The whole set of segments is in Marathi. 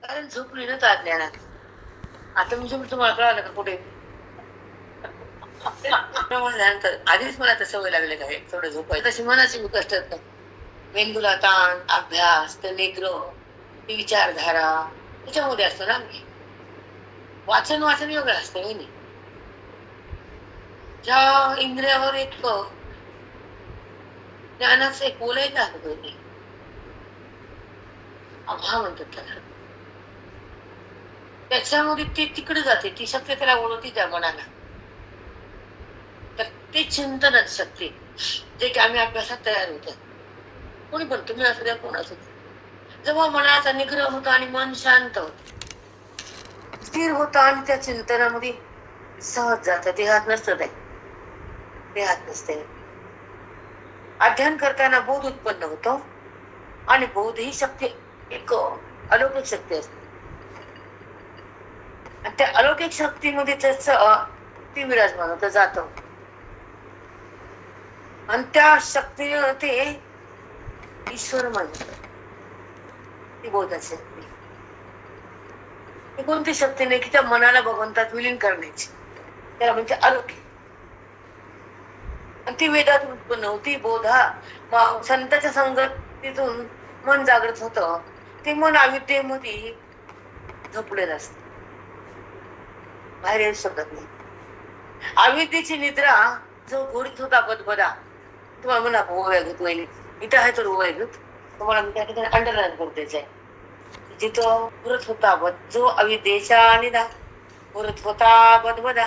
कारण झोपली ना तर ज्ञानात. आता मी तुम्हाला कळालं का कुठे म्हणल्यानंतर आधीच मला तर सवय लागली काय थोडं झोपायचं. तशी मनाची मी कष्ट असतात. मेंदूला ताण, अभ्यास, तर निग्रह, ती विचारधारा त्याच्यामध्ये असतो ना. वाचन वेगळं असतं नाही. ज्या इंद्रियावर एक ज्ञानाचं एक बोलायचं असत होते अभा म्हणतात त्याला. त्याच्यामध्ये ती तिकडे जाते, ती शक्ती त्याला ओळखती त्या मनाला. तर ते चिंतनच शक्ती जे की आम्ही अभ्यासात तयार होतो. कोणी पण तुम्ही असू द्या, कोण असू द्या. जेव्हा मनाचा निग्रह होतो आणि मन शांत होत, स्थिर होतं आणि त्या चिंतनामध्ये सहज जात. देहात नसतं ते, देहात नसते. अध्ययन करताना बोध उत्पन्न होतो आणि बोध ही शक्ती एक अलौकिक शक्ती असते. आणि त्या अलौकिक शक्तीमध्ये त्याच ती विराजमान होतं जात. आणि त्या शक्तीने ते ईश्वर म्हणतात. ती बोधाची शक्ती कोणती शक्ती नाही की त्या मनाला भगवंतात विलीन करण्याची, त्याला म्हणजे अलौकिक. आणि ती वेदात उत्पन्न होती. बोधा संतांच्या संगतीतून मन जागृत होत. ते मन अविद्येमध्ये झोपलेलं असत, बाहेर येऊ शकत नाही. अविद्येची निद्रा जो घोडीत होता बदबदा, तुम्हाला म्हणा ओव्या घेत वहिनी इथं आहे तर ओव्या घेत, तुम्हाला मी त्या ठिकाणी अंडरलाईन करून द्यायचं आहे. जिथं पुरत होता जो अविद्येच्या निदा पुरत होता बदबदा.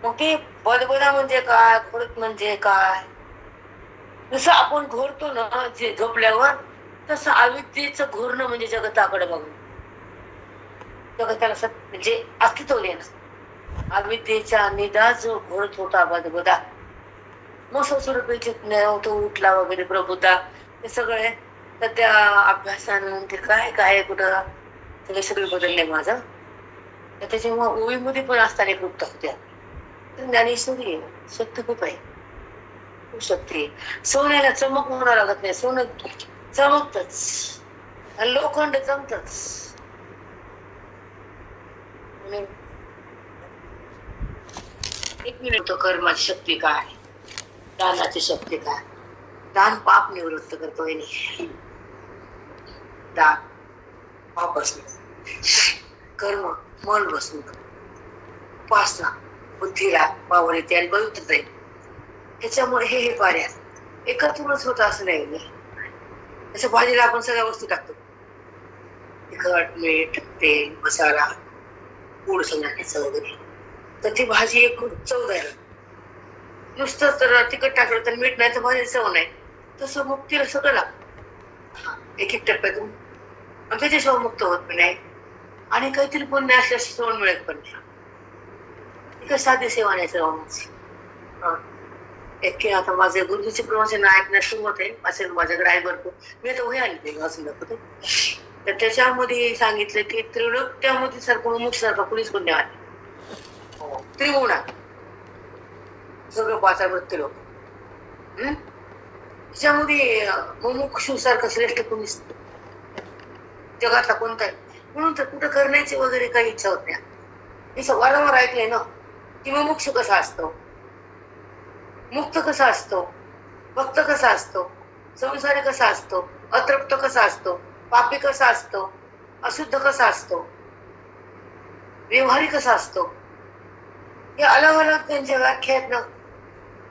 मग ते बदबदा म्हणजे काय, पुरत म्हणजे काय. जसं आपण घोरतो ना जे झोपल्यावर, तसं अविद्येचं घोरणं म्हणजे जगताकडे बघणं. जगताला म्हणजे अस्तित्व देणं. अविद्येच्या निदा जो घोरत होता बदबदा, मग स्वस्वरूपीचे तो उठला वगैरे प्रभुता, हे सगळे तर त्या अभ्यासानं ते काय काय कुठं सगळे सगळे बदलले माझं. तर त्याच्यामुळे ओळीमध्ये पण असताना कृप्त होत्या. ज्ञानेश्वरी शक्ती खूप आहे, खूप शक्ती. सोन्याला चमक म्हणा लागत नाही, सोनं चमकतच, लोखंड जमतच. एक मिनिट, कर्माची शक्ती काय, दानाची शक्ती काय. दान पाप निवृत्त करतो. दान पाप बसणं, कर्म मन बसणं, उपासना बुद्धीला वावर येते आणि बळूत जाईल. त्याच्यामुळे हे पार्या एकत्रूनच होत असं नाही. जसं भाजीला आपण सगळ्या वस्तू टाकतो, तिखट मीठ तेल मसाला गोड शेंगदाण्याचं वगैरे, तर ती भाजी एक चव द्यायला. नुसतं तर तिखट टाकलं तर मीठ नाही तर भाजी चव नाही. तसं मुक्तीला सगळं लागतं एक एक टप्प्यातून. आणि त्याच्याशिवाय मुक्त होत पण नाही. आणि काहीतरी पुण्य असल्यास श्रवण मिळत पण नाही. साधी सेवा नाही श्रवणाची. आता माझे गुरुजीचे प्रवचन ऐकण्यास सुरुवात आहे. असेल माझ्याकडे आहे भरपूर, मी आता वही आली वाचून दाखवते. तर त्याच्यामध्ये सांगितलं की त्रिलोक्यामध्ये सारखं मुमुक्ष सारखं कुणीच पुण्य आले. त्रिगुणा सगळं पाचा वृत्ती लोक. त्याच्यामध्ये मुमुक्षु सारखं श्रेष्ठ कुणीच जगातला कोणता आहे. म्हणून तर कुठं करण्याची वगैरे काही इच्छा होत नाही. हे वारंवार ऐकलंय ना की मुमुक्ष कसा असतो, मुक्त कसा असतो, भक्त कसा असतो, संसारी कसा असतो, अतृप्त कसा असतो, पापी कसा असतो, अशुद्ध कसा असतो, व्यवहारी कसा असतो. हे अलग अलग त्यांच्या व्याख्या आहेत ना.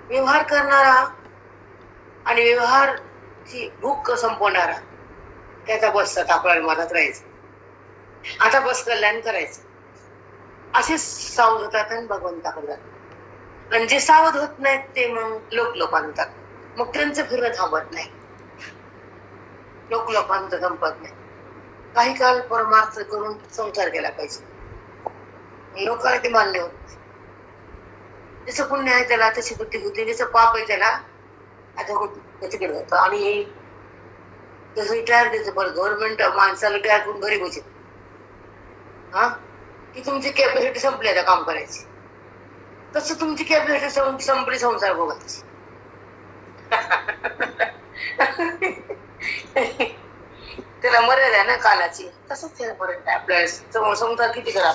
व्यवहार करणारा आणि व्यवहारची भूक संपवणारा, त्याचा बसतात आपल्याला मदत राहायचं. आता बस कल्याण करायचं असे सावध होतात आणि भगवंताकडे जातात. आणि जे सावध होत नाहीत ते मग लोकांतात. मग त्यांचं फिरणं थांबत नाही, लोकांचं संपत नाही. काही काळ परमार्थ करून संसार केला पाहिजे. लोकांना ते मान्य होत. जसं पुण्य आहे त्याला तशी बुद्धी होती, जसं पाप आहे त्याला आता त्याच्याकडे जातं. आणि जसं रिटायर द्यायचं, पण गव्हर्नमेंट माणसाला रिटायर करून घरी बसेल की तुमची कॅपॅसिटी संपली आता काम करायची. तसं तुमची कॅपॅसिटी संपली संसार बघायची. त्याला मर्यादा आहे ना कालाची. तसंच त्याला मर्यादा आहे. आपल्या संसार किती करा,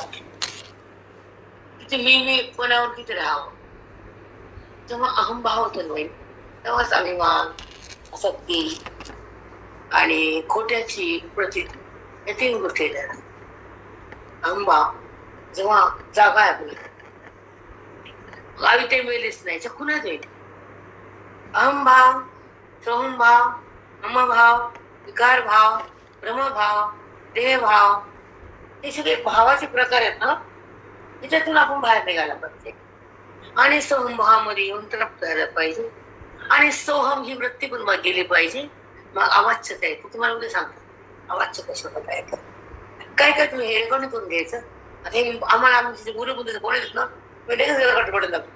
किती मी कोणावर किती राहावं. जेव्हा अहंभाव होतो नाही तेव्हाच अभिमान, आसक्ती आणि खोट्याची प्रतीत या 3 गोष्टी येतात. अहंभाव जेव्हा जागा आहे आपली, गावी ते मेलेच नाही, चकुनाच येईल. अहंभाव, सोहमभाव, ममभाव, विकार भाव, भ्रमभाव, देहभाव, हे सगळे भावाचे प्रकार आहेत ना. त्याच्यातून आपण बाहेर निघायला पाहिजे आणि सोहमभावामध्ये येऊन तृप्त झालं पाहिजे. आणि सोहम ही वृत्ती पण गेली पाहिजे. मग अवाच्यता आहे, तुम्हाला उद्या सांगतो अवाच्य कशा प्रकारे काय काय तुम्ही हे रेकॉर्ड करून घ्यायचं. आता हे आम्हाला आमचे गुरुबुद्ध बोलायचं ना, मी लगेच पडत लागतो.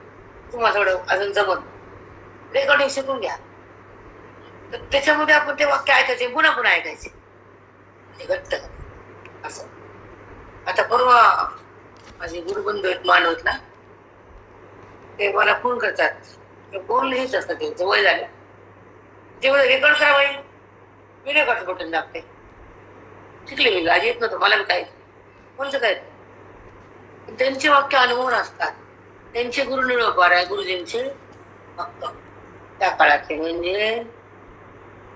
तुम्हाला थोडं अजून जमत रेकॉर्डिंग शिकून घ्या. तर त्याच्यामध्ये आपण ते वाक्य ऐकायचे, पुन्हा पुन्हा ऐकायचे, घट्ट असं. आता परवा माझे गुरुबंधू आहेत मानवत ना, ते मला फोन करतात. बोलणं हेच असतं, त्यांचं वय झालं तेवढं रेकॉर्ड करावं. मी रेकॉर्ड बटन दाबते. शिकले मी, आज येत नव्हतं मला बी काय कोणतं काय. त्यांचे वाक्य अनुभव असतात. त्यांचे गुरु निळोबार आहे, गुरुजींचे भक्त त्या काळातले, म्हणजे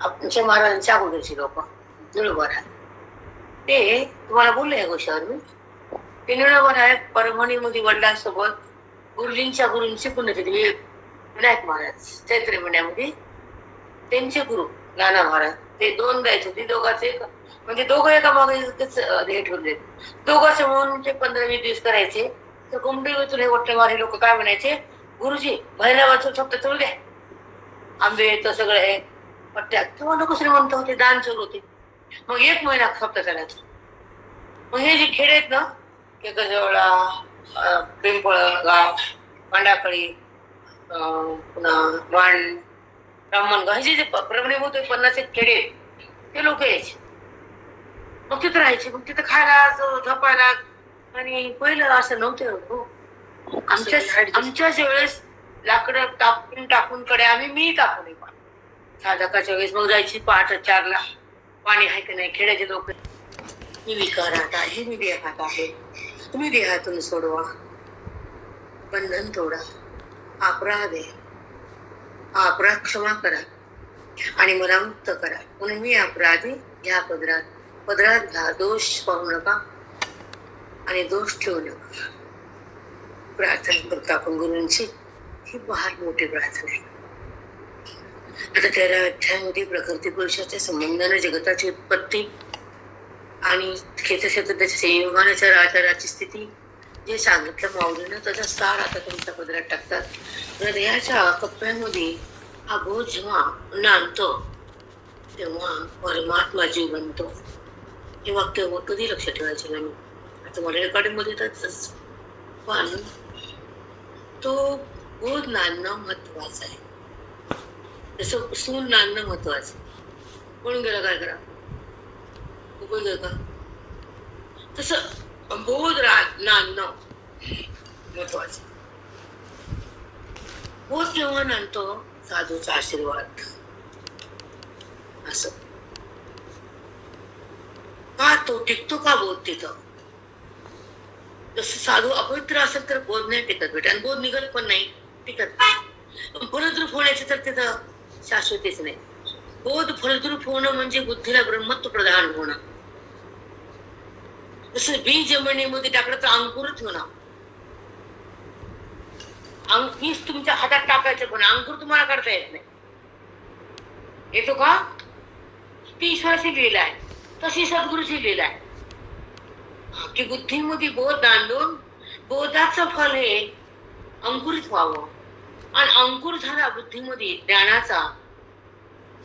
आमच्या महाराजांच्या अगोदरची लोक निळोबार आहे. ते तुम्हाला बोलले या गोष्टीवर मी. ते निळोबार आहे परभणीमध्ये वडिलांसोबत गुरुजींच्या गुरूंची पुण्यतिथी विनायक महाराज चैत्र महिन्यामध्ये त्यांचे गुरु नाना महाराज ते 2 द्यायचे होते. दोघांचे म्हणजे दोघं एका मागे हे ठेवले. दोघांचे म्हणून ते 15-20 दिवस करायचे. तर कुंभीतून हे वट्टेमारी लोक काय म्हणायचे, गुरुजी महिन्यावरचं फक्त चोळ द्या, आंबे तर सगळं हे पट्ट्यात. तेव्हा लोक श्रीमंत होते, दान चोर होते. मग 1 महिना फक्त चालायचं. मग हे जे खेडे आहेत ना, गजवळा, पिंपळगाव, पांडाकळी, पुन्हा मांड, ब्राह्मणगाव, हे जे परभणीमध्ये 50 खेडे ते लोक यायचे. मग तिथं राहायचे. मग तिथं खायला झोपायला. आणि पहिलं असं नव्हतं. आमच्याच वेळेस लाकडं टाकून कडे मी टाकून साधकाच्या वेळेस मग जायची पहाटे 4ला. पाणी आहे की नाही, खेड्याचे लोक मी विकारात आहे, मी देहात आहे, तुम्ही देहातून सोडवा, बंधन तोडा, अपराध आहे, अपराध क्षमा करा आणि मला मुक्त करा. म्हणून मी अपराधी घ्या पदरात घ्या, दोष पाहू नका आणि दोष ठेवू नका. प्रार्थना करतो आपण गुरूंची. ही फार मोठी प्रार्थना आहे. आता 13व्या अध्यायामध्ये प्रकृती पुरुषाच्या संबंधाने जगताची उत्पत्ती आणि क्षेत्र त्याच्या संयोगानाच्या आचाराची स्थिती जे सांगितलं माऊलीनं, त्याचा सार आता तुमच्या पदरात टाकतात. हृदयाच्या कप्प्यामध्ये हा बोध जेव्हा नांदतो तेव्हा परमात्मा जीव बनतो. हे वाक्य कधी लक्ष ठेवायचे नाही. आता मला रेकॉर्डिंग मध्ये येतातच, पण तो बोध नांदणं महत्वाचं आहे. जसं सून नांदणं महत्वाचं. म्हणून गेला काय करा उपयोग का, तसं बोध नांदणं महत्वाचं. बोध केव्हा नांदतो, साधूचा आशीर्वाद. असं का तो टिकतो का बोध तिथं. जसं साधू अपवित्र असेल तर बोध नाही टिकत बेटा, आणि बोध निघत पण नाही, टिकत नाही. फलद्रूप होण्याचे तर तिथं शाश्वतीच नाही. बोध फलद्रूप होणं म्हणजे बुद्धीला ब्रह्मत्व प्रदान होणं. जसं बीज जमिनीमध्ये टाकलं तर अंकुरित होणं. बीज तुमच्या हातात टाकायचं पण अंकुर तुम्हाला करता येत नाही. येतो का, ती ईश्वराची लीला आहे, तशी सद्गुरूची लीला आहे की बुद्धीमध्ये बोध नांदून बोधाचं फल हे अंकुरित व्हावं. आणि अंकुर झाला बुद्धीमध्ये ज्ञानाचा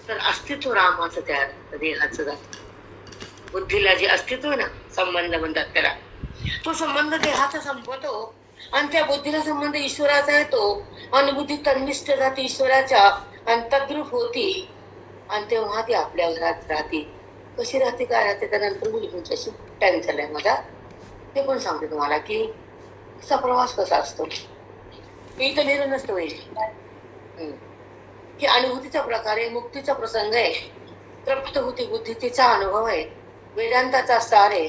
तर अस्तित्व रामाचं त्या देहाचं जात. बुद्धीला जे अस्तित्व आहे ना, संबंध म्हणतात त्याला, तो संबंध देहाचा संपतो आणि त्या बुद्धीला संबंध ईश्वराचा येतो. आणि बुद्धी तन्निष्ठ जाती ईश्वराच्या आणि तद्रूप होती. आणि तेव्हा ती आपल्या घरात राहते. कशी राहते, काय राहते, त्यानंतर मुली तुमच्याशी टाइम चाललाय माझा, ते पण सांगते तुम्हाला की तिचा प्रवास कसा असतो. मी तर लिहिलं नसतं पाहिजे की अनुभूतीच्या प्रकारे मुक्तीचा प्रसंग आहे. तृप्त होती बुद्धी, तिचा अनुभव आहे, वेदांताचा सार आहे,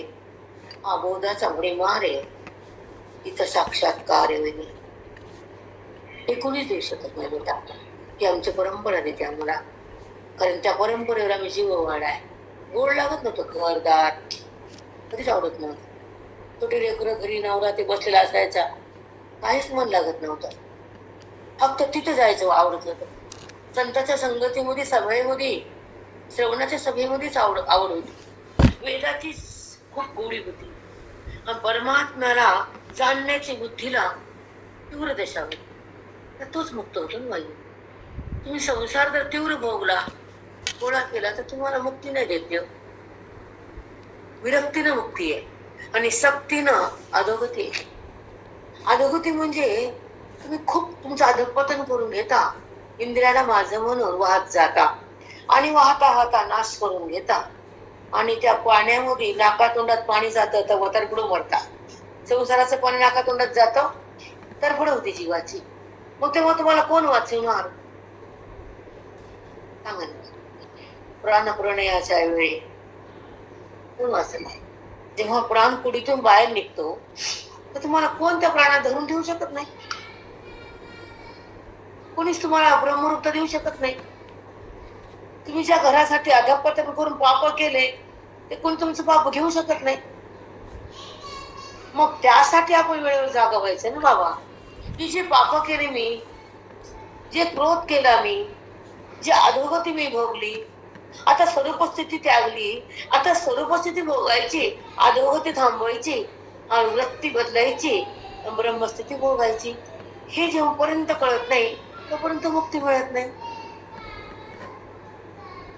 हा बोधाचा मार आहे, इथं साक्षात्कार आहे वेगळे. हे कुणीच देऊ शकत नाही बेटा. ही आमची परंपरा देते आम्हाला, कारण त्या परंपरेवर आम्ही जीव वाढाय. गोड लागत नव्हतं घरदार, कधीच आवडत नव्हतं. छोटे लेकरं घरी नवरा ते बसलेला असायचा, काहीच मन लागत नव्हतं. फक्त तिथे जायचं आवडत होतं. संतांच्या संगतीमध्ये, सभेमध्ये, श्रवणाच्या सभेमध्येच आवड होती. वेदाची खूप गोडी होती. परमात्म्याला जाणण्याची बुद्धीला तीव्र दशा होती, तर तोच मुक्त होतो ना वायू. तुम्ही संसार जर तीव्र भोगला, गोळा केला, तर तुम्हाला मुक्ती नाही देत देव. विरक्तीनं मुक्ती आहे आणि सक्तीनं अधोगती आहे. अधोगती म्हणजे तुम्ही खूप तुमचं अधपतन करून घेता, इंद्रियाला माझं म्हणून वाहत जाता आणि वाहता वाहता नाश करून घेता आणि त्या पाण्यामध्ये नाकातोंडात पाणी जातं तर वतरपुढं मरता. संसाराचं पाणी नाकातोंडात जातं तर पुढे होती जीवाची. मग तेव्हा तुम्हाला कोण वाचवणार सांगा ना. प्राण प्रणयाच्या वेळी कोण वाचणार? जेव्हा प्राण कुडीतून बाहेर निघतो तर तुम्हाला कोण त्या प्राणात धरून ठेवू शकत नाही. कोणीच तुम्हाला ब्रह्मरूप देऊ शकत नाही. तुम्ही ज्या घरासाठी अधपतन करून पाप केले ते कोण तुमचं पाप घेऊ शकत नाही. मग त्यासाठी आपण वेळेवर जागा व्हायचं ना बाबा. की जे पाप केले मी, जे क्रोध केला मी, जे अधोगती मी भोगली, आता स्वरूपस्थिती त्यागली, आता स्वरूपस्थिती भोगायची, अधोगती थांबवायची, वृत्ती बदलायची, ब्रह्मस्थिती भोगायची. हे जेव्हापर्यंत कळत नाही तोपर्यंत मुक्ती मिळत नाही.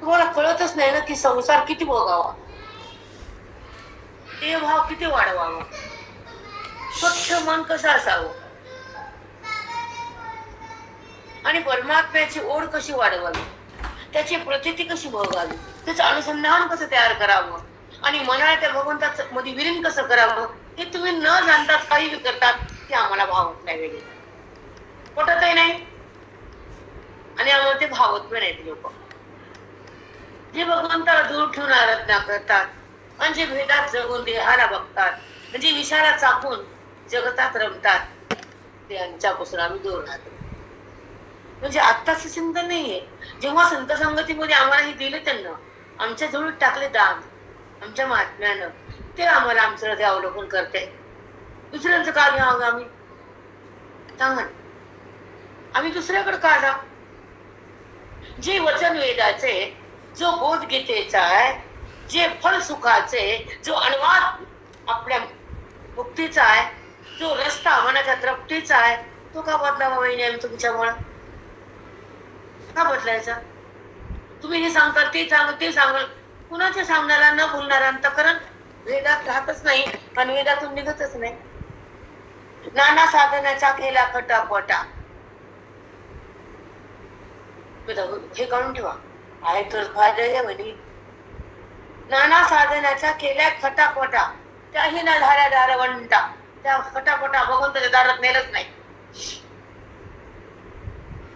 तुम्हाला कळतच नाही ना की संसार किती भोगावा, ते भाव किती वाढवावा, स्वच्छ मन कसं असावं आणि परमात्म्याची ओढ कशी वाढवावी, त्याची प्रतीती कशी भोगावी, त्याचं अनुसंधान कसं तयार करावं आणि मनाला त्या भगवंताचं मध्ये विलीन कसं करावं, हे तुम्ही न जाणताच काही करतात. ते आम्हाला भावत नाही, वेगळे पटतही नाही आणि आम्हाला ते भावत पण नाही. लोक जे भगवंताला दूर ठेवून आराधना करतात आणि जे भेदात जगून देहाला बघतात, म्हणजे विषयाला चाकून जगतात रमतात, ते यांच्यापासून आम्ही दूर राहतो. म्हणजे आत्ताच चिंतन नाहीये. जेव्हा संत संगतीमध्ये आम्हाला हे दिले, त्यांना आमच्या जवळ टाकले दान आमच्या महात्म्यानं, ते आम्हाला आमचं हृदय अवलोकन करते. दुसऱ्यांचं का घ्यावं आम्ही सांगा. आम्ही दुसऱ्याकडे का जा? जे वचन वेदाचे, जो बोध गीतेचा आहे, जे फल सुखाचे, जो अनुवाद आपल्या मुक्तीचा आहे, जो रस्ता मनाच्या तृप्तीचा आहे, तो का बदलावा वहिनी आम्ही तुमच्यामुळे? का बदलायचा? तुम्ही हे सांगता, ते सांग, ते सांगाल, कुणाच्या सांगण्याला न बोलणार अंतःकरण वेदात राहतच नाही आणि वेदातून निघतच नाही. नाना साधनाचा केला खटापटा, हे काढून ठेवा, आहे तर फायदा आहे म्हणे. नाना साधनाचा केल्या खटापटा, त्याही ना धाऱ्या दारवंटा, त्या खटापटा भगवंताच्या दारात नेलच नाही.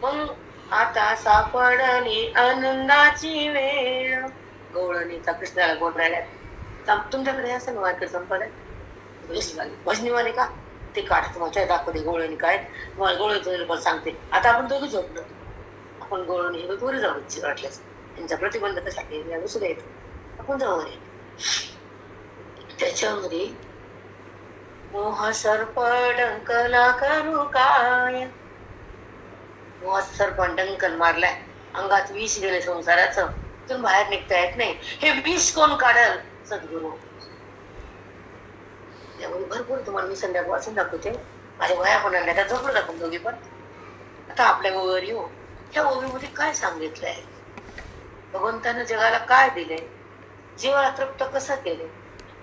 मग आता सापडली आनंदाची वेळ, गवळणीचा कृष्णाला बोल राहिल्या. तुमच्याकडे असं वाक्य संपलं भजनीवाले का ते काढत माझ्या दाखवते गवळणी काय, मला गवळणी सांगते. आता आपण दोघी झोपलो, आपण गवळणी हे वर जाऊ वाटल्यास त्यांचा प्रतिबंध कशासाठी सुद्धा येतो, आपण जाऊ. त्याच्यामध्ये मोह सर्प डंकला करू काय, मोहात सर्पान डंकन मारलाय, अंगात विष गेले संसाराचं, तुम्ही बाहेर निघता येत नाही. हे विष कोण काढल? सद्गुरू. त्यामुळे भरपूर तुम्हाला मी संध्याकाळ वाचून दाखवते. माझ्या वया पण आणल्या, त्या झोपलो दाखवून दोघी पण. आता आपल्या ओवीवर येऊ. त्या ओवीमध्ये काय सांगितलंय, भगवंतानं जगाला काय दिले, जीवाला तृप्त कसं केले,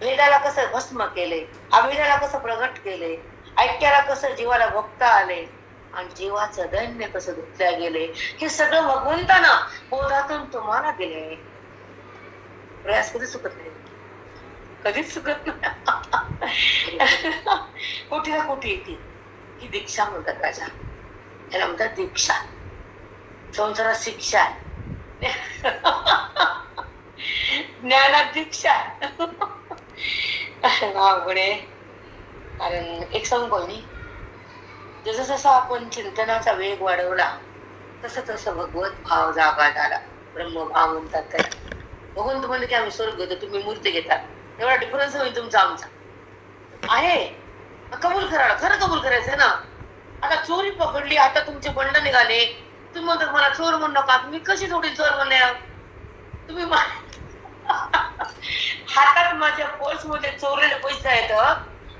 भेदाला कसं भस्म केले, अभेदाला कसं प्रगट केले, ऐक्याला कसं जीवाला भोगता आले आणि जीवाचं दैन्य कसं धुतल्या गेले, हे सगळं भगवंतानं बोधातून तुम्हाला दिले. प्रयास कधी चुकत नाही, कधीच चुकत नाही. कुठे ना कुठे येते ही दीक्षा म्हणतात राजा, याला म्हणतात दीक्षा. संसारात शिक्षा आहे. ज्ञानात दीक्षा. अवघडे. कारण एक सांगू बहिणी, जसं जसं आपण चिंतनाचा वेग वाढवला तसं तसं भगवत भाव जागा झाला. ब्रह्मभाव म्हणतात त्याला. भगवंत म्हणले की आम्ही स्वर्ग घेतो, तुम्ही मूर्ती घेता, एवढा डिफरन्स होईल तुमचा आमचा आहे. कबूल करा, खरं कबूल करायचं ना. आता चोरी पकडली, आता तुमचे बंड निघाले, तुम्ही म्हणतात मला चोर म्हणू नका. मी कशी थोडी चोर म्हणले? तुम्ही हातात माझ्या पर्स मध्ये चोरलेले पैसे आहेत,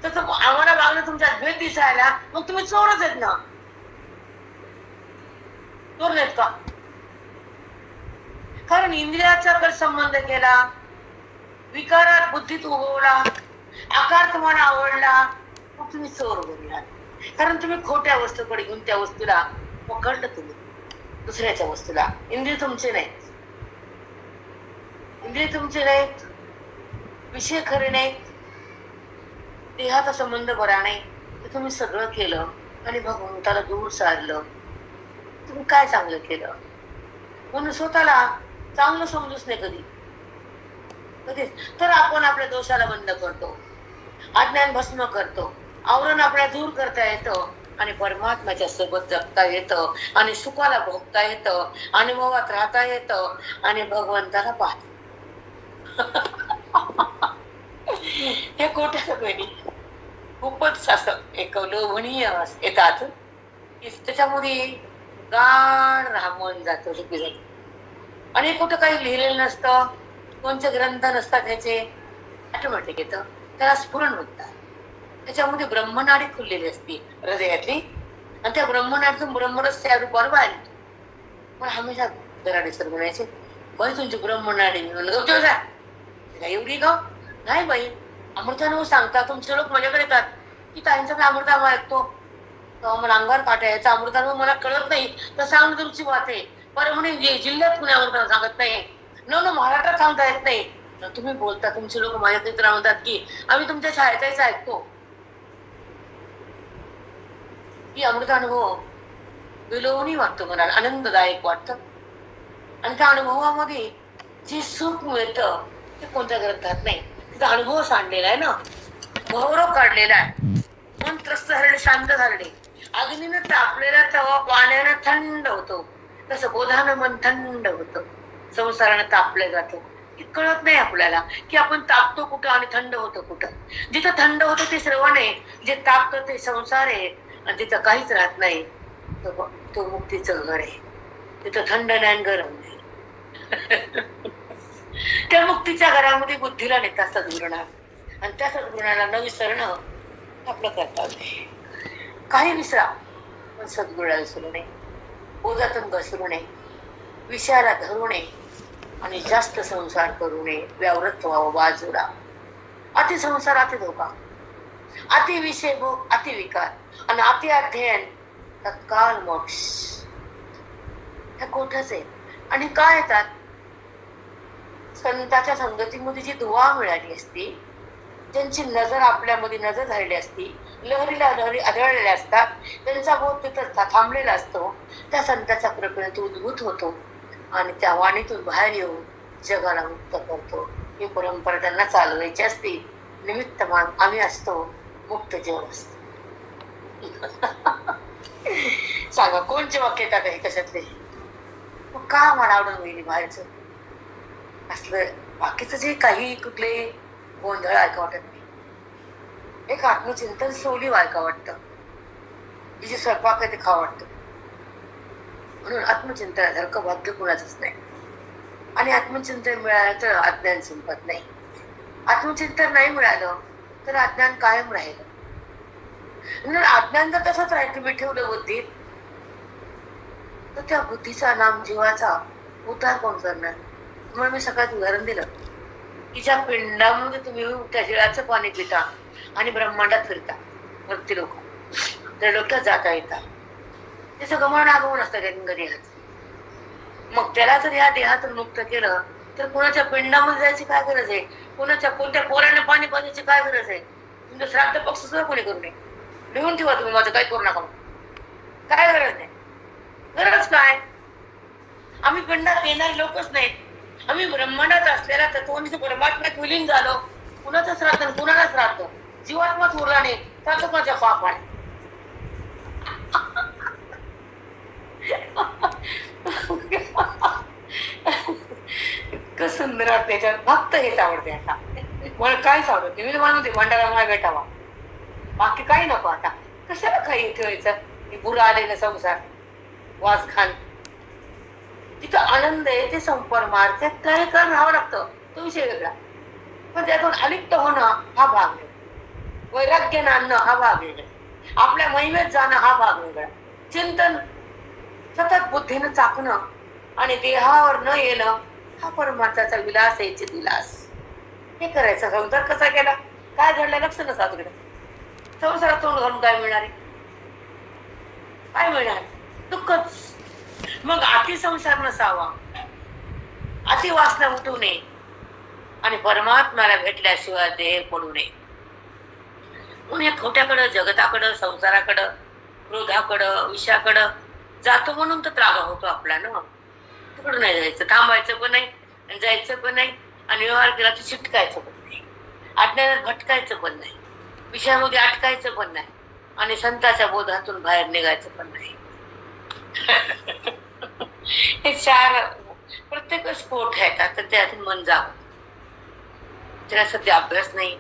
तसं आम्हाला मागणं तुमच्या भेट दिसायला, मग तुम्ही चोरच आहेत ना. चोर नाहीत का? कारण इंद्रियाचा संबंध केला, विकारात बुद्धीत उगवला, आकार तुम्हाला आवडला, मग तुम्ही चोर बनलात. कारण तुम्ही खोट्या वस्तूकडे घेऊन त्या वस्तूला पकडलं, तुम्ही दुसऱ्याच्या वस्तूला. इंद्रिय तुमचे नाहीत, इंद्रिय तुमचे नाहीत, विषय खरे नाहीत, देहाचा संबंध बरा नाही, तर तुम्ही सगळं केलं आणि भगवंताला दूर सारलं. तुम्ही काय चांगलं केलं? म्हणून स्वतःला चांगलं समजूच नाही कधी कधीच. तर आपण आपल्या दोषाला बंद करतो, अज्ञान भस्म करतो, आवरण आपल्याला दूर करता येतं आणि परमात्म्याच्या सोबत जगता येतं आणि सुखाला भोगता येतं, अनुभवात राहता येतं आणि भगवंताला पाहतो. हे कोट्या बहिणी खूपच असं एक लोभनीय येतात की त्याच्यामध्ये गाढ राहून जातो, झोपी जातो. आणि कुठं काही लिहिलेलं नसतं, कोणते ग्रंथ नसतात, ह्याचे ऑटोमॅटिक येतं, त्याला स्फुरण म्हणतात. त्याच्यामध्ये ब्रह्मनाडी खुललेली असते हृदयातली, आणि त्या ब्रह्मनाडीतून ब्रह्मरस त्या रूपावर बाहेर येतो. पण हमेशा दराडे सर म्हणायचे, बाई तुमची ब्रह्मनाडी. एवढी ग नाही बाई, अमृतानुभव सांगता तुमचे लोक माझ्याकडे येतात की ताईंचा मी अमृतानुभव ऐकतो, मला अंगावर काटा यायचा, अमृतानुभव मला कळत नाही, तर सांग तुमची बात आहे. बरं म्हणे जिल्ह्यात कुणी अमृतानुभव सांगत नाही, न महाराष्ट्रात सांगता येत नाही. तुम्ही बोलता, तुमचे लोक माझ्याकडे तर म्हणतात की आम्ही तुमच्या शाळेचाच ऐकतो. की अमृतानुभव विलोभनीय वाटतो, मला आनंददायक वाटतं. आणि त्या अनुभवामध्ये जे सुख मिळतं ते कोणत्या ग्रंथात नाही. तिचा अनुभव सांडलेला आहे ना, भवरोग काढलेला आहे, मन त्रस्त झालेले, शांत झालेले. अग्नीनं तापलेला तवा पाण्यानं थंड होतो, तसं बोधानं मन थंड होतं, संसारानं तापलं जातं. हे कळत नाही आपल्याला की आपण तापतो कुठं आणि थंड होतो कुठं. जिथं थंड होतं ते श्रवण आहे, जे तापतं ते संसार आहे, आणि तिथं काहीच राहत नाही तो मुक्तीचं घर आहे. तिथं थंड नाही, गरम नाही. त्या मुक्तीच्या घरामध्ये बुद्धीला नेतात सद्गुरूंना, आणि त्या सद्गुरूंना न विसरणं आपलं कर्तव्य. काही विसरा पण सद्गुरूला विसरू नये, बोधातून घसरू नये, विषयाला धरू नये आणि जास्त संसार करू नये. व्यावृत्त व्हावं बाजूला. अति संसार, अति धोका, अति विषय भोग, अति विकार आणि अति अध्ययन तत्काल मोक्ष. ह्या कोठच आहे. आणि काय येतात? संतांच्या संगतीमध्ये जी दुवा मिळाली असती, ज्यांची नजर आपल्यामध्ये नजर झालेली असती, लहरीला लहरी आढळलेल्या असतात, त्यांचा बोध तिथं थांबलेला असतो, त्या संतांच्या कृपेने तो उद्भूत होतो आणि त्या वाणीतून बाहेर येऊन जगाला मुक्त करतो. ही परंपरा त्यांना चालवायची असते. निमित्त मान आम्ही असतो, मुक्त जग असतो. सांगा कोणचे वाक्य येतात हे कशातले? मग का मला आवडून गेली बाहेरचं असलं बाकीचं जे काही कुठले गोंधळ ऐका वाटत नाही. एक आत्मचिंतन सोली ऐका वाटतं, जे स्वयंपाक आहे ते खावं वाटतं. म्हणून आत्मचिंतनासारखं भाग्य कुणाचंच नाही. आणि आत्मचिंतन मिळालं तर अज्ञान संपत नाही. आत्मचिंतन नाही मिळालं तर अज्ञान कायम राहिलं. म्हणून अज्ञान जर तसंच राहील, तुम्ही ठेवलं बुद्धीत, तर त्या बुद्धीचा नाम जीवाचा उद्धार कोण करणार? म्हणून मी सकाळी उदाहरण दिलं की ज्या पिंडामध्ये तुम्ही त्या जळाचं पाणी पिता आणि ब्रह्मांडात फिरता, भक्ती लोक त्या डोक्यात जाता येतात, त्याचं गमन आगमन असतं कधी. मग त्याला जर या देहातून मुक्त केलं तर कोणाच्या पिंडामध्ये जायची काय गरज आहे? कोणत्या पोराने पाणी पाजायची काय गरज आहे? तुमचं श्राद्ध पक्ष सुद्धा कोणी करू नये. लिहून ठेवा तुम्ही, माझं काही करू नका, काय गरज नाही. गरज काय? आम्ही पिंडात येणारे लोकच नाहीत, आम्ही ब्रह्मांडात असलेला तत्वनिष्ठ परमात्म्यात विलीन झालो. कुणाचंच राहतं कुणालाच राहतं. जीवात्माच उरला नाही तर माझ्या पापाने. इतकं सुंदर वाटतं त्याच्यात. फक्त हेच आवडते आता. मला काहीच आवडत नाही. मी तुम्हाला म्हणते भंडारा मला भेटावा, बाकी काही नको. आता कशाला काही ठेवायचं बुरा आलेला संसार वास खान. तिथं आनंद आहे ते संपरमार्ग त्यात काही कर राहावं लागतं, तो विषय वेगळा. पण त्यातून अलिप्त होणं हा भाग वेगळा, वैराग्य आणणं हा भाग वेगळा, आपल्या महिमेत जाणं हा भाग वेगळा. चिंतन सतत बुद्धीनं चाकणं आणि देहावर न येणं हा परमार्थाचा विलास यायचे विलास. हे करायचं. संसार कसा केला, काय घडलं लक्ष नसा तिकडे. संसारात तोंड घालून काय मिळणार आहे, काय मिळणार, दुःखच. मग अति संसार नसावा, अति वासना उठू नये आणि परमात्म्याला भेटल्याशिवाय देह पडू नये. म्हणून या खोट्याकडं, जगताकडं, संसाराकडं, क्रोधाकडं, विषयाकडं जातो म्हणून तर त्रागा होतो आपला ना. तिकडं नाही जायचं, थांबायचं पण नाही आणि जायचं पण नाही आणि व्यवहार केला तर चिटकायचं पण नाही, अज्ञानात भटकायचं पण नाही, विषयामध्ये अटकायचं पण नाही आणि संतांच्या बोधातून बाहेर निघायचं पण नाही. हे चार प्रत्येक स्फोट आहेत. आता त्यातून मन जावं. त्याला सध्या अभ्यास नाही,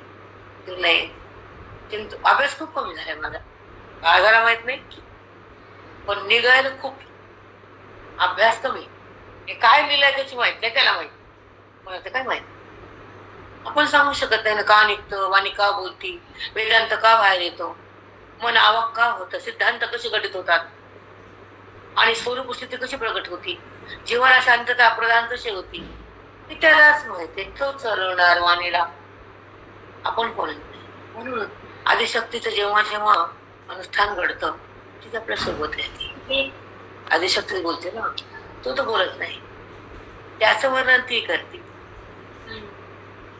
अभ्यास खूप कमी झालाय माझा. आजारा माहित नाही पण निघायला खूप. अभ्यास कमी, हे काय लिहिलंय त्याची माहित नाही, त्याला माहित. मला तर काय माहित. आपण सांगू शकत नाही ना का निघतं, वाणी का बोलती, वेदांत का बाहेर येतो, मन आवक का होतं, सिद्धांत कसे घटित होतात आणि स्वरूप स्थिती कशी प्रगट होती, जीवना शांतता प्रदान कशी होती, ते त्यालाच माहिती. तो चालवणार वाणीला, आपण कोण. म्हणून आदिशक्तीचं जेव्हा जेव्हा अनुष्ठान घडतं तिथे आपल्या सोबत राहते. आदिशक्ती बोलते ना, तो तर बोलत नाही, त्याचं वर्णन ती करते.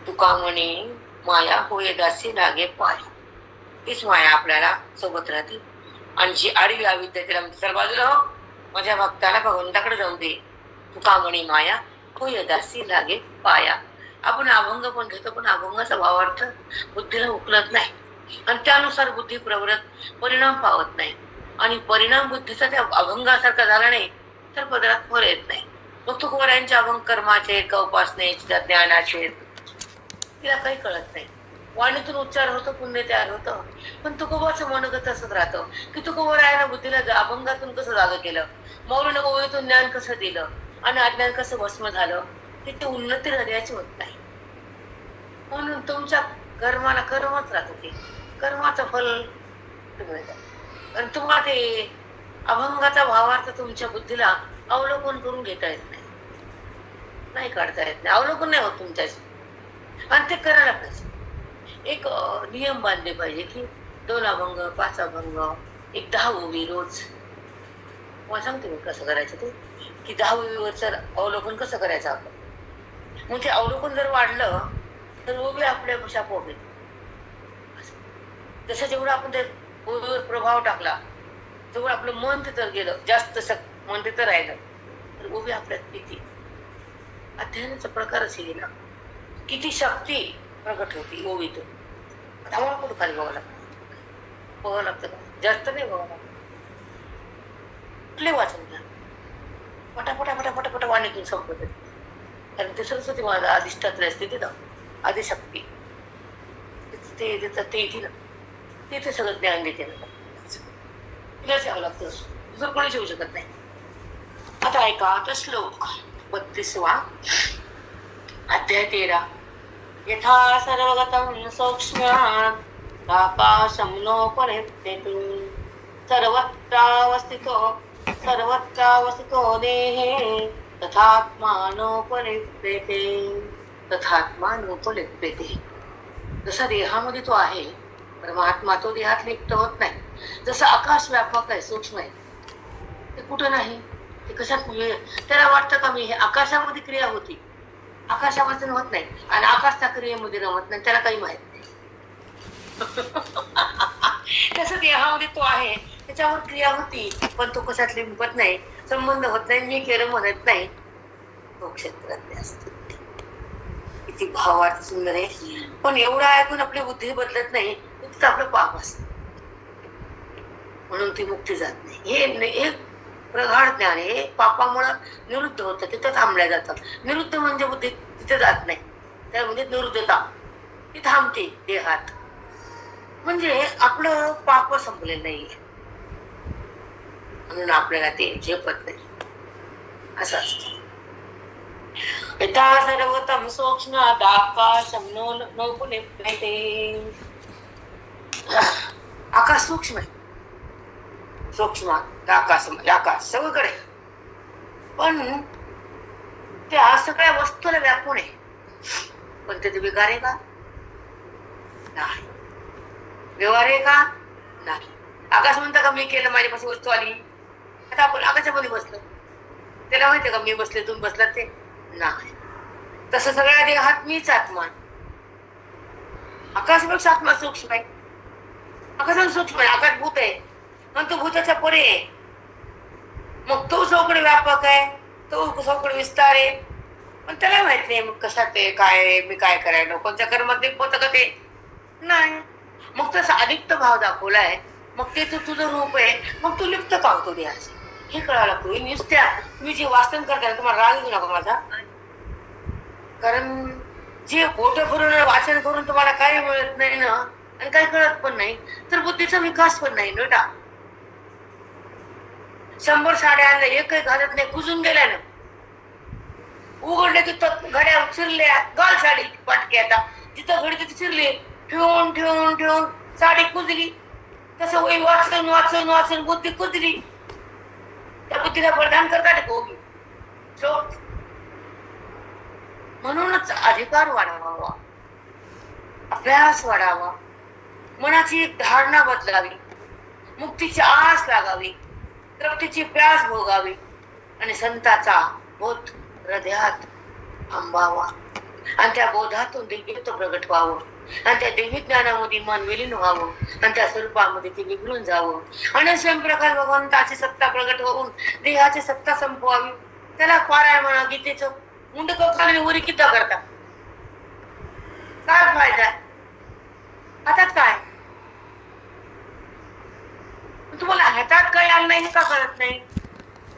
तुका म्हणे माया होय दासी लागे पाय. तीच माया आपल्याला सोबत राहते आणि जी आडवी अविद्या तिला सर बाजूला हो, माझ्या भक्ताला भगवंताकडे जाऊन दे. तुका म्हणे माया होय दासी लागे पाया. आपण अभंग पण घेतो पण अभंगाचा भावार्थ बुद्धीला उकलत नाही आणि त्यानुसार बुद्धी प्रवृत्त परिणाम पावत नाही आणि परिणाम बुद्धीचा त्या अभंगासारखा झाला नाही तर पदरात फळ येत नाही. मग तुकोबारायांचे अभंग कर्माचे का उपासनेचे ज्ञानाचे तिला काही कळत नाही. वाणीतून उच्चार होतो, पुण्य तयार होतं, पण तुकोबाचं मनगत असंच राहतं की तुकोबारायानं बुद्धीला अभंगातून कसं जागं केलं, मौर्य ओळीतून ज्ञान कसं दिलं आणि अज्ञान कसं भस्म झालं, तिथे उन्नती हृदयाची होत नाही. म्हणून तुमच्या कर्माला कर्मच राहत ते, कर्माचं फल आणि तुम्हाला ते अभंगाचा भावार्थ तुमच्या बुद्धीला अवलोकन करून घेता येत नाही, नाही काढता येत नाही, अवलोकन नाही होत तुमच्याशी. आणि ते करायला पाहिजे. एक नियम बांधले पाहिजे की 2 अभंग, 5 अभंग, एक 10 ओवी रोज. मला सांगते मी कसं करायचं ते, की 10 ओवीवरचं अवलोकन कसं करायचं आपण. मग ते अवलोकन जर वाढलं तर ओवी आपल्या शाप होईल. जसं जेवढं आपण त्या ओवीवर प्रभाव टाकला तेवढं आपलं मन तिथं गेलं, जास्त मन तिथं राहिलं तर ओवी आपल्यात किती. अध्ययनाचा प्रकारच हे ना, किती शक्ती प्रगट होती ओवीतून. आम्हाला कुठं खाली बघावं लागतं, बघावं लागतं का, जास्त नाही बघावं लागतं. कुठले वाचन घ्या, पटापटा पटापटा पटा वाणीतून संपत. कारण ते सरस्वती माझा अधिष्ठात्र असते तिथं, आदिशक्ती ते देतात, ते येते ना, तिथे सगळं ज्ञान देते ना. तिलाच यावं लागतं, दुसरं कोणीच येऊ शकत नाही. आता ऐका, आता श्लोक 32वा अध्याय 13. यथा सर्वगतं सौक्ष्म्यात् आकाशं नोपरित्येते सर्वत्रावस्थितो देहे तथात्मानोपलिप्यते. जसा देहामध्ये तो आहे परमात्मा, तो देहात लिप्त होत नाही. जसं आकाश व्यापक आहे, सूक्ष्म आहे, ते कुठं नाही, ते कशात. त्याला वाटतं का मी हे आकाशामध्ये क्रिया होती, आकाशामध्ये होत नाही आणि आकाश त्या क्रियेमध्ये रमत नाही, त्याला काही माहित नाही. तसं देहामध्ये तो आहे, त्याच्यावर क्रिया होती पण तो कशात लिंपत नाही, संबंध होत नाही, मी केलं म्हणत नाही. क्षेत्रातले असतात. किती भावार्थ सुंदर आहे. पण एवढं ऐकून आपली बुद्धी बदलत नाही, फक्त आपलं पाप असत, म्हणून ती मुक्ती जात नाही. हे प्रगाढ ज्ञान आहे. हे पापामुळे निवृत्त होतं, तिथं थांबल्या जातं. निवृत्त म्हणजे बुद्धी तिथे जात नाही, त्यामध्ये निवृत्तता ती थांबते देहात. म्हणजे आपलं पाप संपलेलं नाहीये, म्हणून आपल्याला ते झेपत नाही, असं असतं. यथा सर्वतम सूक्ष्मादाकाशं नौकुलिप्यते. आकाश सूक्ष्म आहे, सूक्ष्म आकाश सगळीकडे, पण त्या सगळ्या वस्तूला व्यापून आहे. पण ते विकार आहे का? नाही. व्यवहार आहे का? नाही. आकाश म्हणता का मी केलं, माझ्यापासून वस्तू आली. आता आपण आकाशामध्ये बसलो, त्याला माहितीये का मी बसले तुम्ही बसलात ते? नाही. तसं सगळ्या देहात मीच आत्मा. आकाशपेक्षा आत्मा सूक्ष्म आहे, आकाश सूक्ष्म आहे, आकाश भूत आहे, पण तो भूताच्या परे आहे. मग तो चौकडे व्यापक आहे, तो चौकडे विस्तार आहे, पण त्याला माहित नाही मग कशात ते काय, मी काय करायला, कोणत्या कर्मात होतं का ते नाही. मग तसा अलिप्त भाव दाखवलाय, मग ते तुझं रूप आहे, मग तू लिप्त का होतो देहाचे हे कळायला लागतो. नुसत्या तुम्ही जे वाचन करताय तुम्हाला राग येऊ नका माझा, कारण जे पोट भरून वाचन करून तुम्हाला काही मिळत नाही ना, आणि काही कळत पण नाही, तर बुद्धीचा विकास पण नाही बेटा. 100 साड्या आणल्या, एकही घालत नाही, कुजून गेल्या ना. उघडले की घड्या चिरल्या, गाल साडी पाटकी, आता जिथं घडी तिथे चिरली, ठेवून ठेवून ठेवून साडी कुजली. तसं वही वाचून वाचून वाचून बुद्धी कुजली. त्या बुद्धीला प्रदान करतात गोगी. म्हणूनच अधिकार वाढवावा, अभ्यास वाढावा, मनाची एक धारणा बदलावी, मुक्तीची आस लागावी, तृप्तीची प्यास भोगावी, आणि संताचा बोध हृदयात अंबावा, आणि त्या बोधातून दिव्यत्व प्रगट व्हावं, आणि त्या दिव्य ज्ञानामध्ये मन विलीन व्हावं, आणि त्या स्वरूपामध्ये ते विघळून जावं, आणि स्वयंप्रकाश भगवंताची सत्ता प्रगट होऊन देहाची सत्ता संपवावी. त्याला पारायण म्हणा गीतेचं मुंडक उरी किती करता, काय फायदा? आता काय तुम्हाला हातात काय आलं नाही का कळत नाही?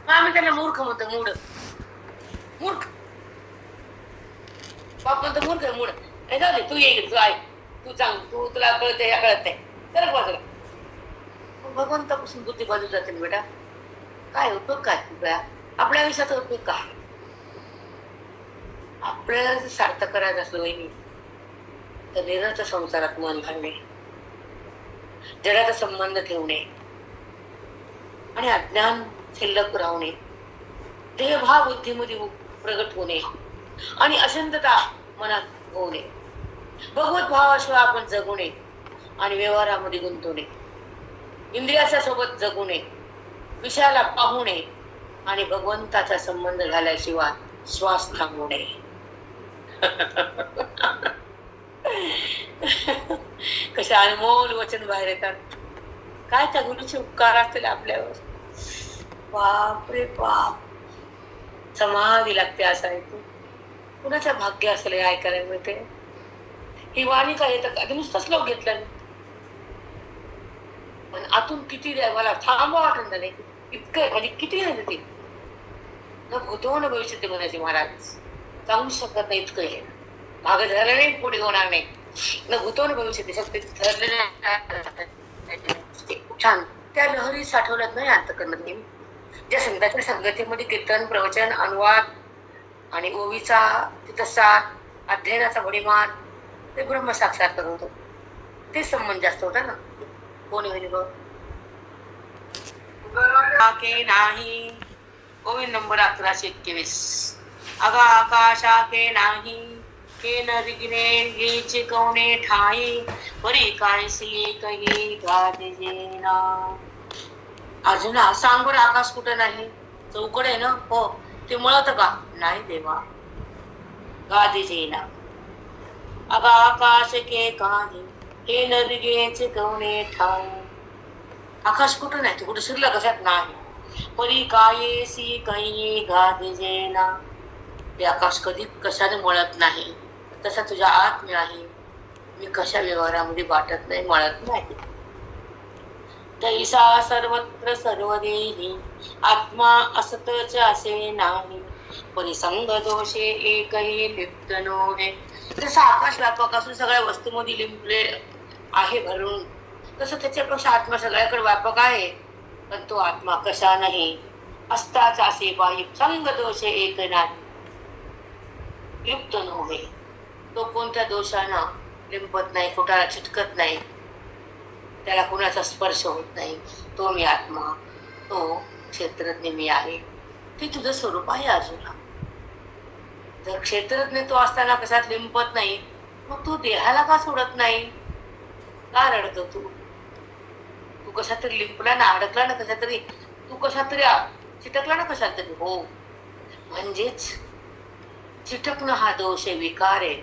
आम्ही त्याला मूर्ख म्हणतो, मूड मूर्ख बाप म्हणतो मूर्ख मूड. जाऊ दे, तू ये, तू ऐक, तू सांग, तू तुला कळत या कळत नाही तर बाजूला. भगवंतापासून बुद्धी बाजू जाते बेटा. काय उपयोग काय आपल्या आयुष्याचा उपयोग काय? आपल्याला सार्थक करायचं असलं वहिनी तर निरंतर संसारात मन घालणे, जगाचा संबंध ठेवणे, आणि अज्ञान शिल्लक राहणे, देहभाव बुद्धीमध्ये प्रगट होणे, आणि अशांतता मनात होणे, भगवत भावाशिवाय आपण जगणे, आणि व्यवहारामध्ये गुंतवणे, इंद्रियाच्या सोबत जगणे, विषयाला पाहुणे, आणि भगवंताचा संबंध झाल्याशिवाय श्वास थांबवणे. कशा अनमोल वचन बाहेर येतात. काय त्या गुरुचे उपकार असतील आपल्यावर. बाप रे बाप, समाधी लागते असं ऐकून. कुणाच्या भाग्य असेल ऐकायला मिळते. ही वाणी काय येतं, आधी नुसतं श्लोक घेतला पण आतून किती मला थांबवा वाटून झाले इतकं, म्हणजे किती नाही ते न भूतो न भविष्य म्हणायचे महाराज. सांगू शकत नाही इतकं हे. मागे झालं नाही, पुढे होणार नाही. न भूतो न भविष्य शक्ती खूप छान त्या लहरी साठवल्यात नाही अंतःकरणात. ज्या संतांच्या संगतीमध्ये कीर्तन, प्रवचन, अनुवाद आणि ओवीचा तसा अध्ययनाचा भडीमार, ते ब्रह्म साक्षात्कार होतो. ते संबंध जास्त होता ना. कोणी होईल बघ के नाही. गोविंद नंबर 1121. अगा आकाशा के नाही, के न रिगणे घ्यायचे कवणे ठाई, परी काय सी कही गाजेना. अर्जुना सांग बरं, आकाश कुठे नाही? चौकड आहे ना. हो, ते मळत का? नाही देवा. गाजेना अगा आकाश के काही, के न रिगेचे कवणे ठाई. आकाश कुठं नाही, तू कुठे शिरला कशात नाही. परी काय सी कही गाजेना. ते आकाश कधी कशाने मळत नाही, तसा तुझ्या आत मी आहे. मी कशा व्यवहारामध्ये वाटत नाही, मळत नाही. तैसा सर्वत्र सर्वदेही आत्मा असतच असे नाही. परिसंग दोषे एकही लिप्त नव्हे. जसं आकाश व्यापक असून सगळ्या वस्तूमध्ये लिंपले आहे भरून, तसं त्याच्यापेक्षा आत्मा सगळ्याकडे व्यापक आहे. पण तो आत्मा कशा नाही असताच असे बाह्य संग दोषे एक नाही, लिप्त नव्हे. तो कोणत्या दोषानं लिंपत नाही, कुठाला चिटकत नाही, त्याला कुणाचा स्पर्श होत नाही. तो मी आत्मा, तो क्षेत्रज्ञ मी आहे. ते तुझं स्वरूप आहे अर्जुना. जर क्षेत्रज्ञ तो असताना कशात लिंपत नाही, मग तू देहाला का सोडत नाही? का रडतो तू? तू कशा तरी लिंपला ना, अडकला ना कशा तरी, तू कशा तरी चिटकला ना कशा तरी. हो, म्हणजेच चिटकणं हा दोष आहे, विकार आहे,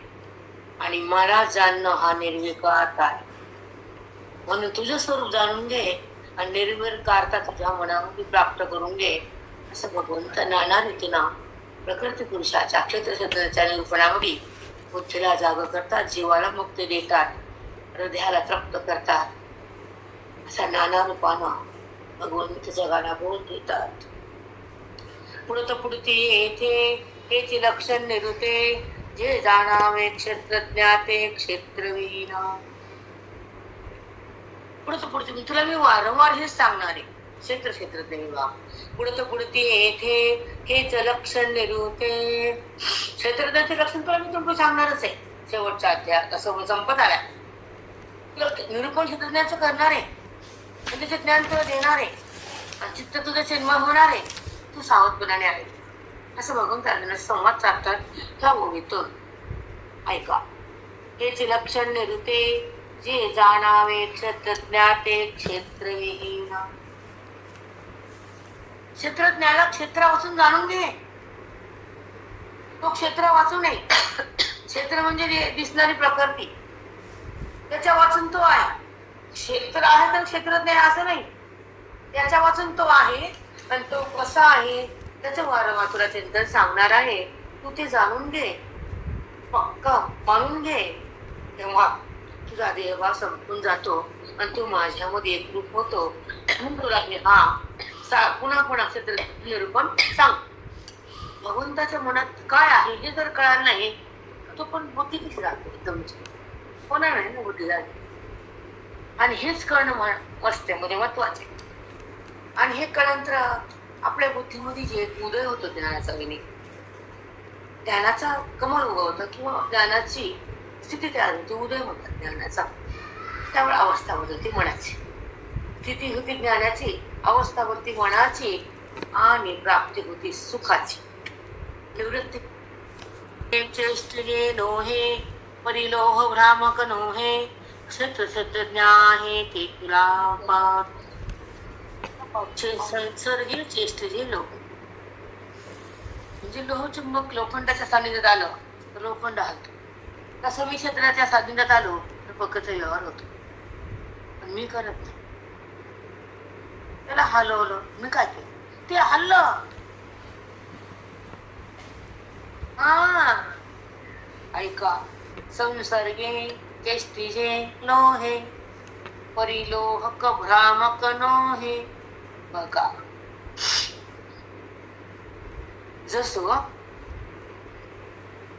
आणि मला जाणणं हा निर्विकार आहे. म्हणून तुझं स्वरूप जाणून घे आणि निर्विकारता तुझ्या मनामध्ये प्राप्त करून घे. असं भगवंत नाना रीतीनं प्रकृती पुरुषाच्या क्षेत्रक्षेत्राच्या निरूपणामध्ये बुद्धीला जाग करतात, जीवाला मुक्ती देतात, हृदयाला तृप्त करतात. असा नाना रूपानं भगवंत जगाला बोध देतात. पुढत पुढती येथे हेचे लक्षण निरुते, जे जाणावे क्षेत्रज्ञाते क्षेत्रविहीन. पुढती तुला मी वारंवार हेच सांगणार आहे, क्षेत्रज्ञ विभाग. पुढती येथे हेच लक्षण निरुते. क्षेत्रज्ञाचे लक्षण तुला मी तुमचं सांगणारच आहे. शेवटच्या अध्यायात असं संपत आल्या निरूपण क्षेत्रज्ञाचं करणार आहे, त्याचे ज्ञान तुला देणार आहे, आणि चित्त तुझं चिन्मय होणार आहे. तू सावधपणाने आहे असं बघून चालणार संवाद साधतात ह्या ओळीतून. ऐका, हेचे लक्षण निरुते, जे जाणावे क्षेत्रज्ञाते क्षेत्रविहीन. क्षेत्रज्ञाला क्षेत्र वाचून जाणून घे. तो क्षेत्र वाचू नये. क्षेत्र म्हणजे दिसणारी प्रकृती, त्याच्या वाचून तो आहे. क्षेत्र आहे तर क्षेत्रज्ञ आहे असं नाही, त्याच्या वाचून तो आहे. पण तो कसा आहे त्याचं वारंवार तुला चिंतन सांगणार आहे. तू ते जाणून घे, पक्का मानून घे, तेव्हा तुझा देहभाव संपून जातो आणि तू माझ्यामध्ये एकरूप होतो. तुला पुन्हा पुन्हा क्षेत्र निरूपण सांग. भगवंताच्या मनात काय आहे हे जर कळणार नाही, तो पण बुद्धी कशी जातो, एकदम होणार नाही ना बुद्धी जाते. आणि हेच कळणं असते म्हणजे महत्वाचे. आणि हे कळल्यानंतर आपल्या बुद्धीमध्ये जे उदय होतो ज्ञानाचा, ज्ञानाचा कमळ उगवतं किंवा ज्ञानाची स्थिती तयार होती, उदय होतात ज्ञानाचा. त्यामुळे अवस्था बदलते मनाची, स्थिती होती ज्ञानाची, अवस्था होती मनाची, आणि प्राप्ती होती सुखाची. निवृत्ती चेष्टे नोहे परिलोह भ्रामक नोहे, क्षेत्रज्ञ आहे ते तुला पार. संसर्गी चेष्टे लोह म्हणजे लोह चुंबक लोखंडाच्या सानिध्यात आलं तर लोखंड हलतो. तसं मी क्षेत्राच्या सानिध्यात आलो तर पक्कचा व्यवहार होतो. पण मी करत नाही, त्याला हलवलं. मी काय केलं, ते हल्लं. ऐका, संसर्गे चेष्टिजे लोहे परिलोहक भ्रामक नोहे. बघा, जसं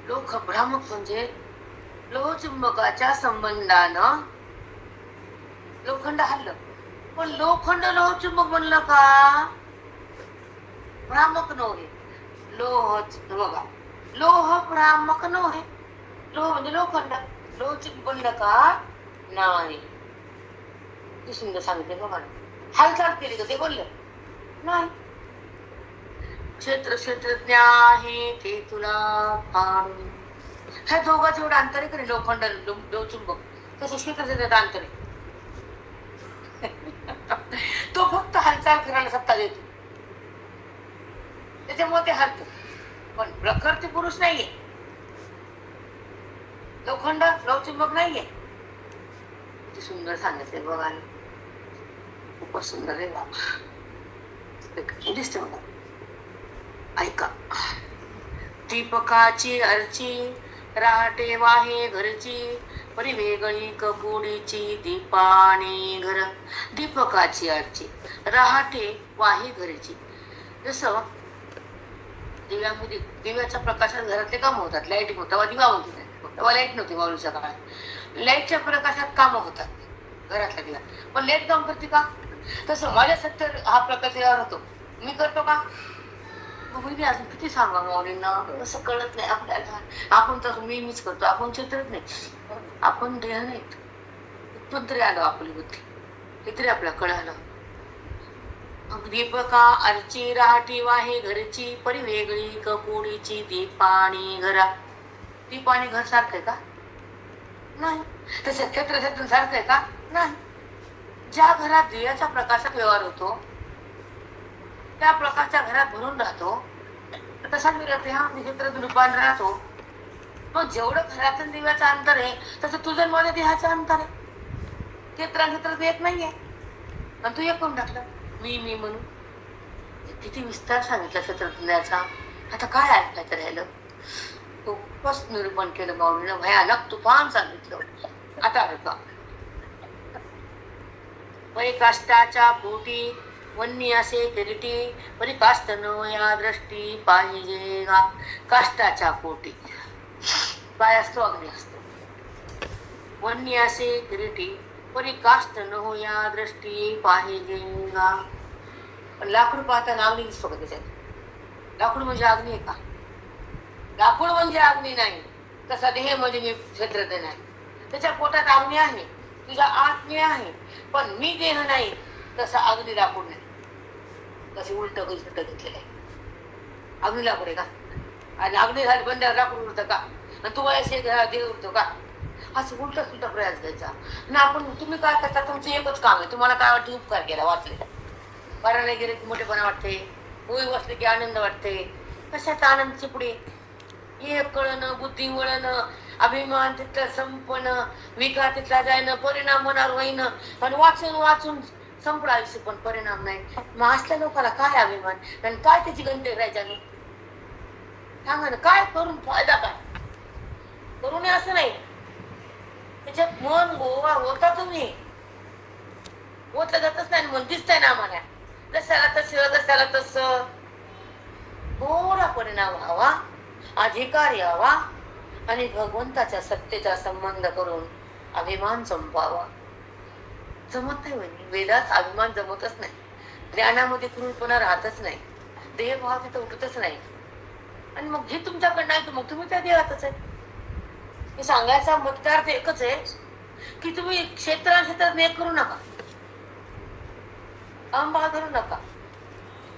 लोह भ्रामक म्हणजे लोहचुंबकाच्या संबंधानं लोखंड हल्लं, पण लोखंड लोहचुंबक बनलं का? भ्रामक नव्हे. लोह बघा, लोह भ्रामक नव्हे. लोह म्हणजे लोखंड, लोहचुंबक बनलं का? नाही. ती सुंदर सांगते बघा, हालचाल केली का ते बोललं नाही. क्षेत्रज्ञ आहे ते तुला फार. ह्या दोघांचं एवढं अंतर आहे की लोखंड लोहचुंबक, तसं क्षेत्रज्ञाचं अंतर आहे. तो फक्त हालचाल करायला सत्ता देतो, त्याच्यामुळे ते हलतो. पण प्रकृती पुरुष नाहीये, लोखंड लोहचुंबक नाहीये. ते सुंदर सांगितले बघा, खूपच सुंदर आहे बाबा, दिसते मला. ऐका, दीपकाची अर्ची रहाटे वाहे घरची परी वेगळी कपुडीची दीपाने घर. दीपकाची अर्ची रहाटे वाहे घरची. जसं दिव्यामध्ये दिव्याच्या प्रकाशात घरातले काम होतात. लाईट तेव्हा दिवा होती तेव्हा लाईट नव्हती माऊलीच्या काळात. लाईटच्या प्रकाशात काम होतात घरातल्या दिव्या. पण लाईट काम करते का? तसं माझ्या सत्य हा प्रकाश यावर होतो. मी करतो का? मी अजून किती सांगा माऊलींना असं कळत नाही आपल्याला. आपण तर मीच करतो. आपण चित्रच नाही. आपण देह नाहीत. इथून तरी आलो आपली बुद्धी. ते तरी आपल्याला कळालं. दीपका अर्ची रहाटी वाहे घरची परी वेगळी कपुडीची दीपाणी घरा. दीपाणी घर सारखं आहे का? नाही. तसं क्षेत्र सारखं आहे का? नाही. ज्या घरात दिव्याच्या प्रकाशात व्यवहार होतो त्या प्रकाशच्या घरात भरून राहतो तसा मी राहते. हा क्षेत्रातून रूपांतर राहतो. मग जेवढं घरातून दिव्याचं अंतर आहे तसं तुझं माझ्या देहाचं अंतर आहे. क्षेत्रात येत नाहीये आणि तू एक करून टाकलं मी म्हणून. किती विस्तार सांगितला क्षेत्रज्ञाचा. आता काय ऐकायचं राहिलं? खूपच निरूपण केलं माऊलीनं. भयानक तुफान सांगितलं. आता ऐका. वै काष्टाच्या पोटी वन्नी असे किरीटी परी काष्ट न या दृष्टी पाहिजे गा. काष्टाच्या पोटी काय असतो? अग्नी असतो. वन्नी असे किरीटी परी काष्ट न या दृष्टी पाहिजे गा. पण लाकूड पाहताना अग्नी दिसतो का त्याच्यात? लाकूड म्हणजे अग्नी आहे का? लाकूड म्हणजे अग्नी नाही. तसा देह म्हणजे मी क्षेत्रज्ञ नाही. त्याच्या पोटात अग्नी आहे. तुझ्या आत मी आहे. पण मी देह नाही. तसा अग्नी लाकूड नाही. कशी उलट घेतलेलं आहे. अग्नी लाकूड आहे का? आणि अग्नी झाली बंड्यावर लाकूड उडतं का? आणि तुम्हाला देह उडतो का? असं उलट सुलट प्रयास घ्यायचा ना. आपण तुम्ही काय करता? तुमचं एकच काम आहे. तुम्हाला काय वाटते? उपकार केला वाचले. करायला गेले की मोठेपणा वाटते. होई बसले की आनंद वाटते. कशाचा आनंद चिपडे? हे कळणं, बुद्धी वळणं, अभिमान तिथला संपण, विकार तिथला जायनं, परिणाम होणार होईन. आणि वाचून वाचून संपलं आयुष्य पण परिणाम नाही. मग असल्या लोकांना काय अभिमान आणि काय त्याची गंडे राहायच्या? सांगा ना. काय करून फायदा काय? करू नये असं नाही. त्याच्यात मन गोवा होता. तुम्ही होतलं जातच नाही. मन दिसतंय ना आम्हाला. जसाला तस थोडा परिणाम व्हावा, अधिकार यावा आणि भगवंताच्या सत्तेचा संबंध करून अभिमान संपावा. जमत नाही. म्हणजे वेदात अभिमान जमतच नाही. ज्ञानामध्ये क्रूरपणा राहतच नाही. देहभाव तिथं उठतच नाही. आणि मग जे तुमच्याकडे नाही मग तुम्ही त्या देहातच आहे. हे सांगायचा मतदार एकच आहे की तुम्ही क्षेत्रात एक करू नका. अहंभाव धरू नका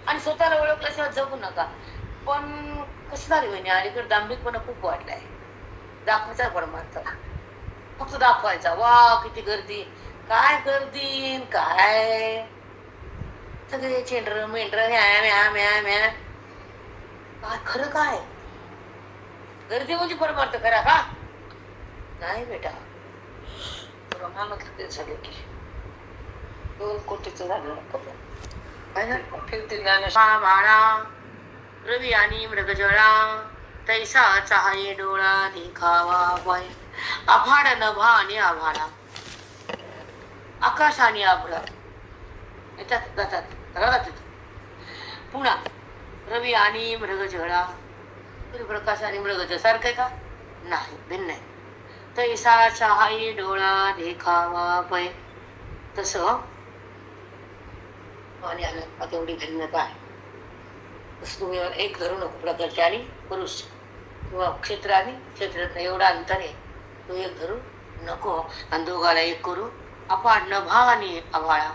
आणि स्वतःला ओळखल्याशिवाय जगू नका. पण कसं झालं म्हणजे अलीकडे दांभिकपणा खूप वाढलाय. दाखवायचा परमार्थ फक्त दाखवायचा. वा किती गर्दी, काय गर्दी, काय सगळे चेंडर मेंढर म्या. काय खरं काय? गर्दी म्हणजे परमार्थ करा का? नाही बेटा. ब्रह्मामध्ये झाले की 2 कोटीचं झालं. रवी आणि मृगजळा तैसा चाहे डोळा देखावा पाय. आभाड नभा आणि आभाळा, आकाश आणि आभळा येतात जातात. पुन्हा रवी आणि मृगजळा. सूर्यप्रकाश आणि मृगजळ सारखं आहे का? नाही, भिन्न आहे. तैसा चाहे डोळा देखावा पाय. तसं आणि आता एवढी भिन्नता आहे. तुम्ही एक धरू नको. प्रकृती आणि पुरुष किंवा क्षेत्र आणि क्षेत्रात एवढा अंतर आहे. तो एक धरू नको आणि दोघाला एक करू. अपाड नभा आणि आभाळा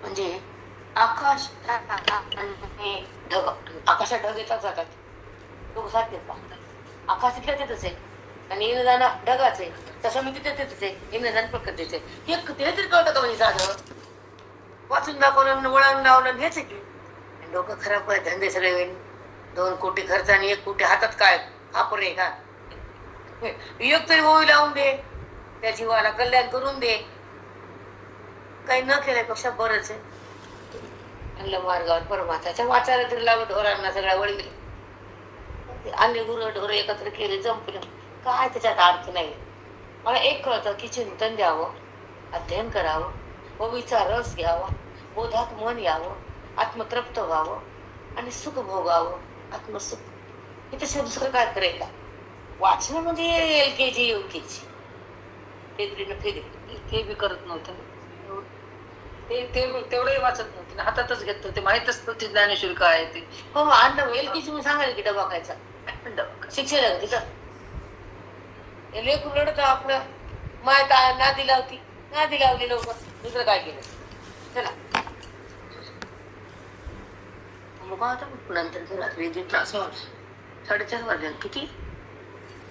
म्हणजे आकाश आणि ढग. आकाशात ढग येतात जातात. दोघ सारखेच लागतात. आकाश तिथल्या तिथंच आहे आणि येणं जाणं ढगाच आहे. तसं मी तिथे तिथेच आहे. येणं जाणं प्रकृतीच आहे. एक ते तरी कळतं का म्हणजे साधं वाचून दाखवलं वळण लावलं हेच आहे की. डोकं खराब आहे. धंदे सगळे होईल. 2 कोटी खर्च आणि 1 कोटी हातात काय खापर आहे का? एक तरी ओवी लावून दे. त्या जीवाला कल्याण करून दे. काही न केल्यापेक्षा बरंच आहे. मार्गावर परमात्याच्या वाचायला तरी लागत. ढोरांना सगळ्या वळी आले गुरं ढोरं एकत्र केले जंपलं, काय त्याच्यात अर्थ नाही. मला एक कळतं की चिंतन द्यावं, अध्ययन करावं व विचार रस घ्यावा, बोधात मन यावं, आत्मतृप्त व्हावं आणि सुख भोगावं, आत्मसुख. त्याच्याशिवाय दुसरं काय करेल का? वाचनामध्ये LKG UKG ते बी करत नव्हते ते तेवढे वाचत नव्हते, हातातच घेत नव्हते, माहितच नव्हती ज्ञानेश्वरी काय आहे ते. हो अन्न LKG मी सांगायला की डबा खायचा शिक्षण आहे तिथं. लेकरू रडत आपलं माय नादी लावली लोक, दुसरं काय केलं चला. मग आता नंतर रात्री 3:30 वाजले किती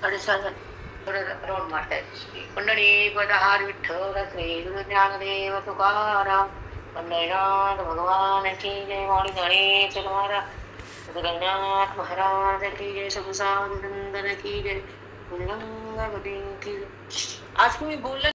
6:30 राऊंड मारतायत. मंडळी पदहार विठ्ठल श्री ज्ञानदेव तुकाराम पंढरीनाथ भगवान की जय. वाणी गणेश महाराज रघुनाथ महाराज की जय. सबसानंदन की जय. की आज तुम्ही बोलले